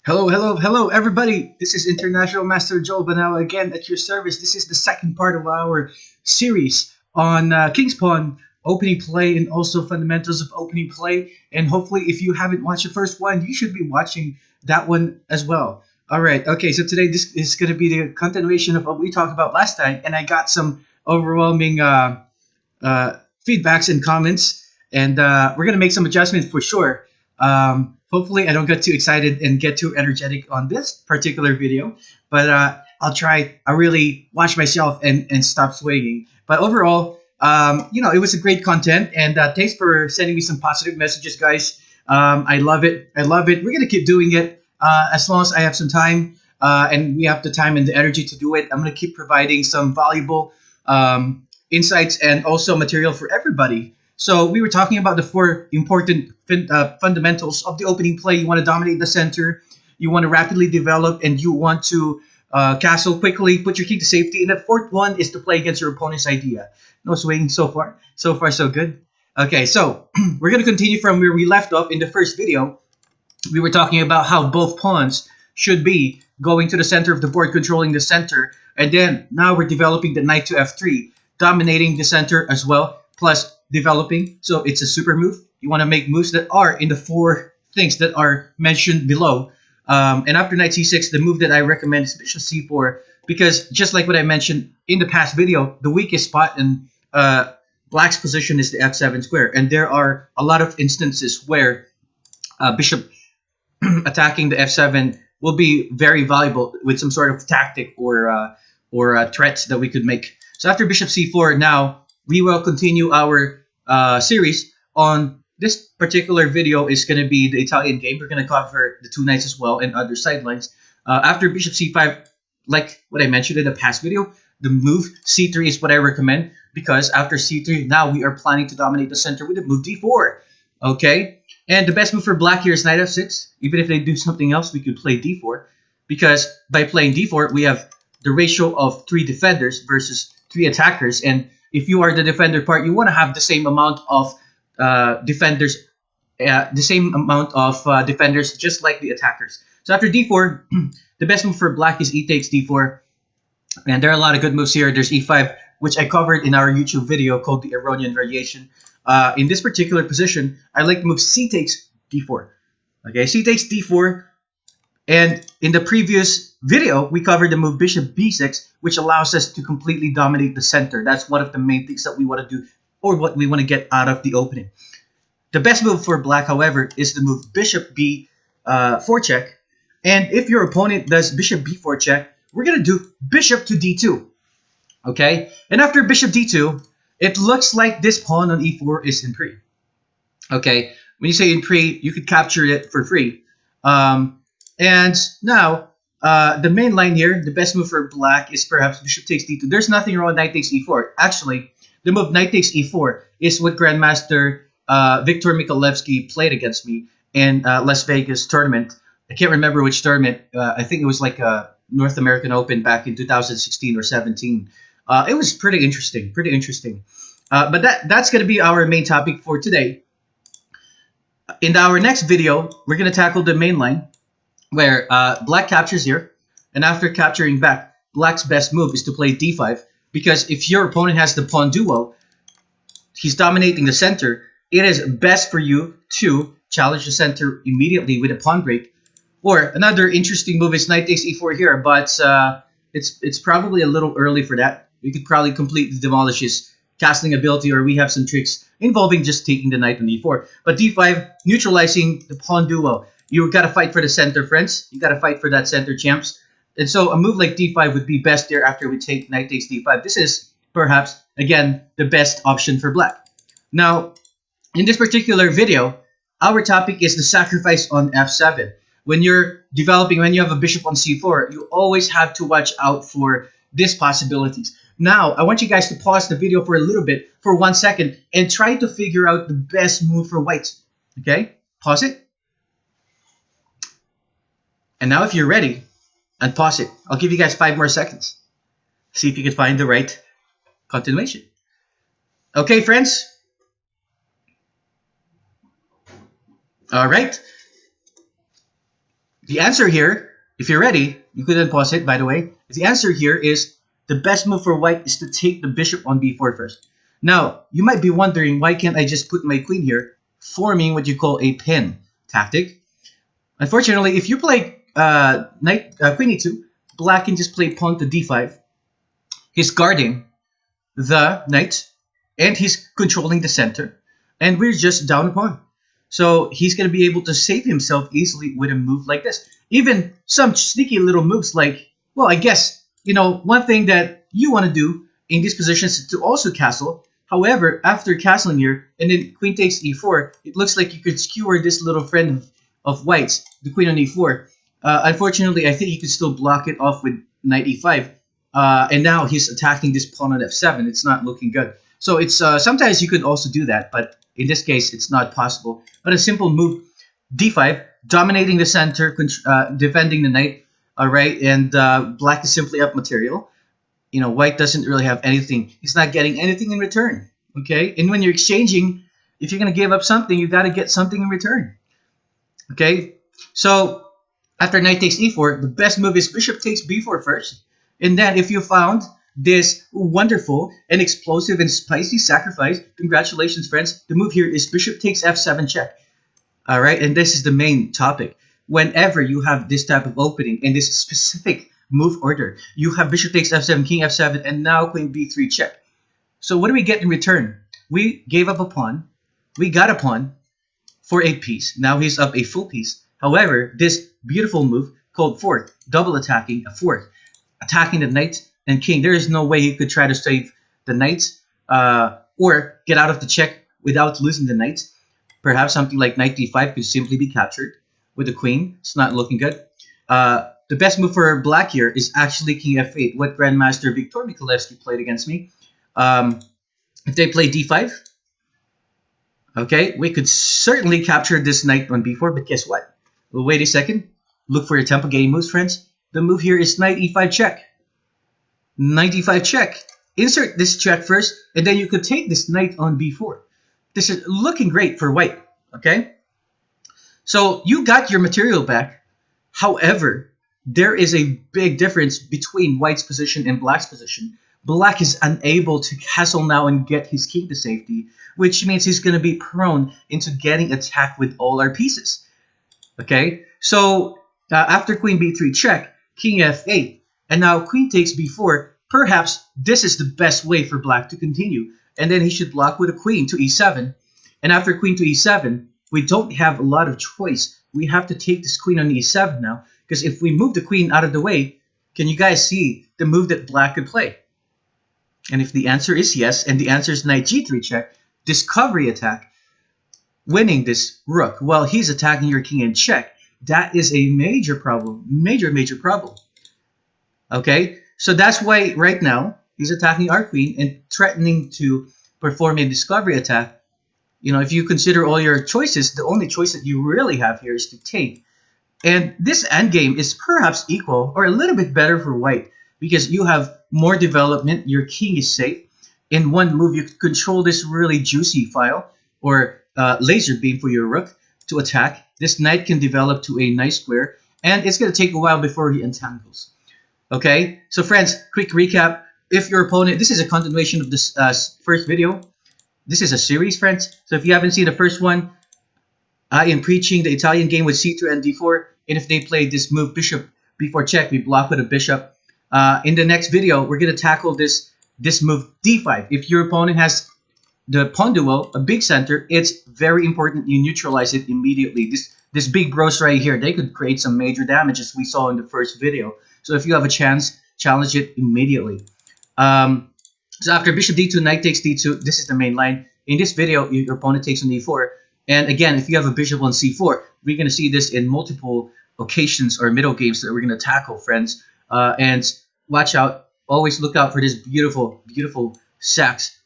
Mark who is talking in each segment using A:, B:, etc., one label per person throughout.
A: Hello, hello, hello, everybody. This is International Master Joel Banao again at your service. This is the second part of our series on King's Pawn opening play and also fundamentals of opening play. And hopefully, if you haven't watched the first one, you should be watching that one as well. All right. Okay. So today this is going to be the continuation of what we talked about last time, and I got some overwhelming uh, feedbacks and comments, and we're gonna make some adjustments for sure. Hopefully, I don't get too excited and get too energetic on this particular video, but I'll try. I really watch myself and stop swaying. But overall, it was a great content, and thanks for sending me some positive messages, guys. I love it. I love it. We're gonna keep doing it as long as I have some time. And we have the time and the energy to do it. I'm going to keep providing some valuable insights and also material for everybody. So we were talking about the four important fundamentals of the opening play. You want to dominate the center, you want to rapidly develop, and you want to castle quickly, put your king to safety. And the fourth one is to play against your opponent's idea. No swaying so far. So far, so good. Okay, so we're going to continue from where we left off in the first video. We were talking about how both pawns should be going to the center of the board, controlling the center. And then now we're developing the knight to f3, dominating the center as well, plus developing. So it's a super move. You want to make moves that are in the four things that are mentioned below. And after knight c6, the move that I recommend is bishop c4, because just like what I mentioned in the past video, the weakest spot in black's position is the f7 square. And there are a lot of instances where bishop attacking the f7 will be very valuable with some sort of tactic or threats that we could make. So after bishop c4, now we will continue our series on this particular video. Is going to be the Italian game. We're going to cover the two knights as well and other sidelines. After bishop c5, like what I mentioned in the past video, the move c3 is what I recommend, because after c3, now we are planning to dominate the center with the move d4. Okay, and the best move for black here is knight f6. Even if they do something else, we could play d4, because by playing d4, we have the ratio of 3 defenders versus 3 attackers. And if you are the defender part, you want to have the same amount of defenders, defenders, just like the attackers. So after d4, the best move for black is e takes d4. And there are a lot of good moves here. There's e5, which I covered in our YouTube video called the Iranian variation. In this particular position, I like the move c takes d4. Okay, c takes d4. And in the previous video, we covered the move bishop b6, which allows us to completely dominate the center. That's one of the main things that we want to do, or what we want to get out of the opening. The best move for black, however, is the move bishop b4 check. And if your opponent does bishop b4 check, we're going to do bishop to d2. Okay? And after bishop d2, it looks like this pawn on e4 is in pre. Okay? When you say in pre, you could capture it for free. And now, the main line here, the best move for black is perhaps bishop takes d2. There's nothing wrong with knight takes e4. Actually, the move knight takes e4 is what Grandmaster Viktor Michalewski played against me in Las Vegas tournament. I can't remember which tournament. I think it was like a North American Open back in 2016 or 17. It was pretty interesting, but that's going to be our main topic for today. In our next video, we're going to tackle the main line, where black captures here, and after capturing back, black's best move is to play d5, because if your opponent has the pawn duo, he's dominating the center, it is best for you to challenge the center immediately with a pawn break. Or another interesting move is knight takes e4 here, but it's probably a little early for that. We could probably completely demolish his castling ability, or we have some tricks involving just taking the knight on e4. But d5, neutralizing the pawn duo. You got to fight for the center, friends. You got to fight for that center, champs. And so a move like d5 would be best there after we take knight takes d5. This is perhaps, again, the best option for black. Now, in this particular video, our topic is the sacrifice on f7. When you're developing, when you have a bishop on c4, you always have to watch out for these possibilities. Now, I want you guys to pause the video for a little bit, for 1 second, and try to figure out the best move for white. Okay? Pause it. And now if you're ready, unpause it. I'll give you guys 5 more seconds. See if you can find the right continuation. Okay, friends? All right. The answer here, if you're ready, you could then pause it, by the way. The answer here is the best move for white is to take the bishop on b4 first. Now, you might be wondering, why can't I just put my queen here, forming what you call a pin tactic? Unfortunately, if you play queen e2, black can just play pawn to d5. He's guarding the knight, and he's controlling the center, and we're just down a pawn. So he's going to be able to save himself easily with a move like this. Even some sneaky little moves like, well, I guess, one thing that you want to do in these positions is to also castle. However, after castling here, and then queen takes e4, it looks like you could skewer this little friend of white's, the queen on e4. Unfortunately, I think you could still block it off with knight e5. And now he's attacking this pawn on f7. It's not looking good. So it's sometimes you could also do that, but in this case, it's not possible. But a simple move, d5, dominating the center, defending the knight, all right, and black is simply up material. White doesn't really have anything. He's not getting anything in return, okay? And when you're exchanging, if you're going to give up something, you got to get something in return, okay? So after knight takes e4, the best move is bishop takes b4 first. And then if you found this wonderful and explosive and spicy sacrifice, congratulations, friends. The move here is bishop takes f7 check. All right, and this is the main topic. Whenever you have this type of opening in this specific move order, you have bishop takes f7, king f7, and now queen b3 check. So what do we get in return? We gave up a pawn. We got a pawn for a piece. Now he's up a full piece. However, this beautiful move called fork, double attacking a fork, attacking the knight and king. There is no way he could try to save the knight or get out of the check without losing the knight. Perhaps something like knight d5 could simply be captured with the queen. It's not looking good. The best move for black here is actually king f8, what Grandmaster Viktor Mikulevsky played against me. If they play d5, okay, we could certainly capture this knight on b4, but guess what? Well, wait a second. Look for your tempo game moves, friends. The move here is knight e5 check. Knight e5 check. Insert this check first, and then you could take this knight on b4. This is looking great for white, okay? So you got your material back. However, there is a big difference between white's position and black's position. Black is unable to castle now and get his king to safety, which means he's going to be prone into getting attacked with all our pieces, okay? So after queen b3 check, king f8, and now queen takes b4. Perhaps this is the best way for black to continue. And then he should block with a queen to e7. And after queen to e7, we don't have a lot of choice. We have to take this queen on e7 now. Because if we move the queen out of the way, can you guys see the move that black could play? And if the answer is yes, and the answer is knight g3 check, discovery attack, winning this rook while he's attacking your king in check, that is a major problem. Major problem. Okay? So that's why right now he's attacking our queen and threatening to perform a discovery attack. If you consider all your choices, the only choice that you really have here is to take. And this endgame is perhaps equal or a little bit better for white because you have more development. Your king is safe. In one move, you can control this really juicy file or laser beam for your rook to attack. This knight can develop to a nice square, and it's going to take a while before he entangles. Okay, so friends, quick recap. If your opponent, this is a continuation of this first video. This is a series, friends. So if you haven't seen the first one, I am preaching the Italian game with c2 and d4. And if they play this move, bishop b4 check, we block with a bishop. In the next video, we're going to tackle this move d5. If your opponent has the pawn duel, a big center, it's very important you neutralize it immediately. This big bros right here, they could create some major damage as we saw in the first video. So if you have a chance, challenge it immediately. So after bishop d2, knight takes d2, this is the main line. In this video, your opponent takes on d4. And again, if you have a bishop on c4, we're going to see this in multiple occasions or middle games that we're going to tackle, friends. And watch out. Always look out for this beautiful, beautiful sacks.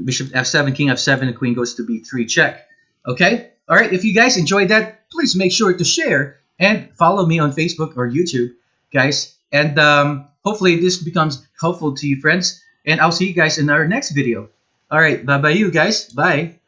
A: Bishop f7, king f7, and queen goes to b3 check. Okay? All right, if you guys enjoyed that, please make sure to share and follow me on Facebook or YouTube, guys. And hopefully this becomes helpful to you, friends. And I'll see you guys in our next video. All right, bye-bye you guys. Bye.